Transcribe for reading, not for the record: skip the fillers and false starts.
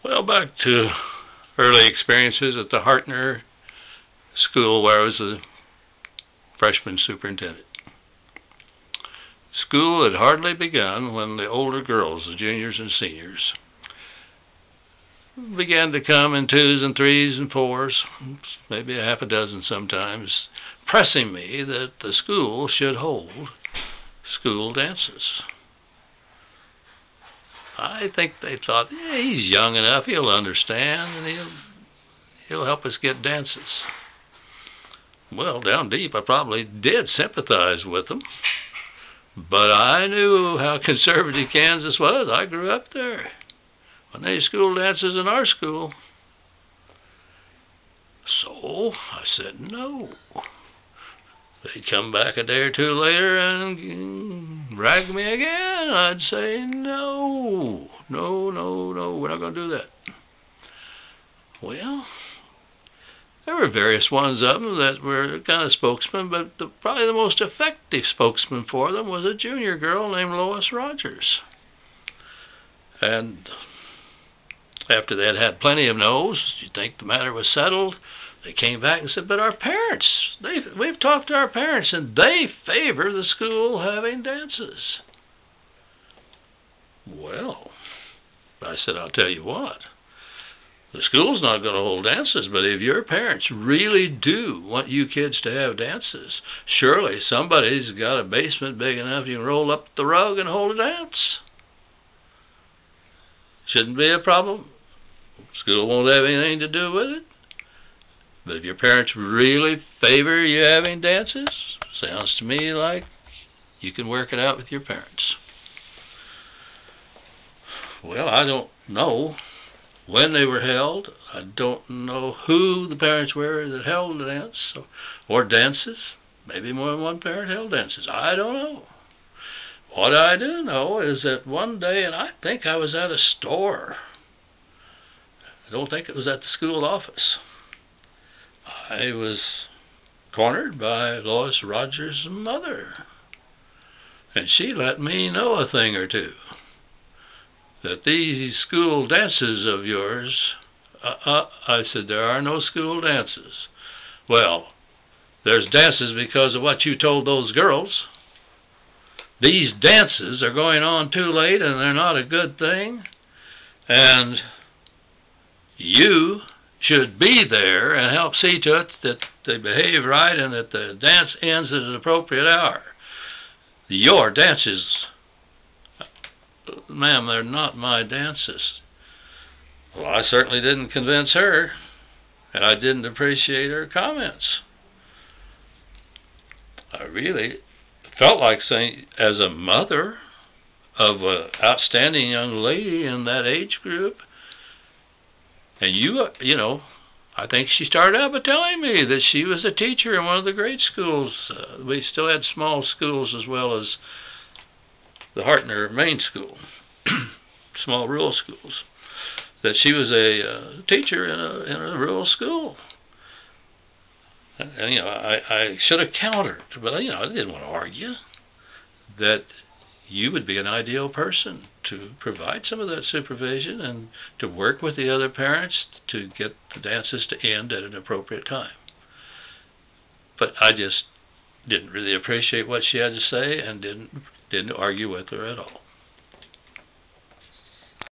Well, back to early experiences at the Hardtner school where I was a freshman superintendent. School had hardly begun when the older girls, the juniors and seniors, began to come in twos and threes and fours, maybe a half a dozen sometimes, pressing me that the school should hold school dances. I think they thought, yeah, he's young enough, he'll understand, and he'll help us get dances. Well, down deep, I probably did sympathize with them, but I knew how conservative Kansas was. I grew up there. When they had school dances in our school. So I said no. They'd come back a day or two later and rag me again. I'd say no, we're not going to do that. Well, there were various ones of them that were kind of spokesmen, but probably the most effective spokesman for them was a junior girl named Lois Rogers. And after they had plenty of no's, you think the matter was settled, they came back and said, but our parents, we've talked to our parents, and they favor the school having dances. Well, I said, I'll tell you what. The school's not going to hold dances, but if your parents really do want you kids to have dances, surely somebody's got a basement big enough you can roll up the rug and hold a dance. Shouldn't be a problem. School won't have anything to do with it. But if your parents really favor you having dances, sounds to me like you can work it out with your parents. Well, I don't know when they were held. I don't know who the parents were that held the dance or dances. Maybe more than one parent held dances. I don't know. What I do know is that one day, and I think I was at a store. I don't think it was at the school office. I was cornered by Lois Rogers' mother, and she let me know a thing or two. That these school dances of yours, I said, there are no school dances. Well, there's dances because of what you told those girls. These dances are going on too late and they're not a good thing. And you should be there and help see to it that they behave right and that the dance ends at an appropriate hour. Your dances, ma'am, they're not my dances. Well, I certainly didn't convince her, and I didn't appreciate her comments. I really felt like saying, as a mother of an outstanding young lady in that age group, and you know, I think she started out by telling me that she was a teacher in one of the great schools. We still had small schools as well as the Hardtner main school, small rural schools. That she was a teacher in a rural school. And, you know, I should have countered, but, you know, I didn't want to argue that you would be an ideal person to provide some of that supervision and to work with the other parents to get the dances to end at an appropriate time. But I just didn't really appreciate what she had to say and didn't argue with her at all.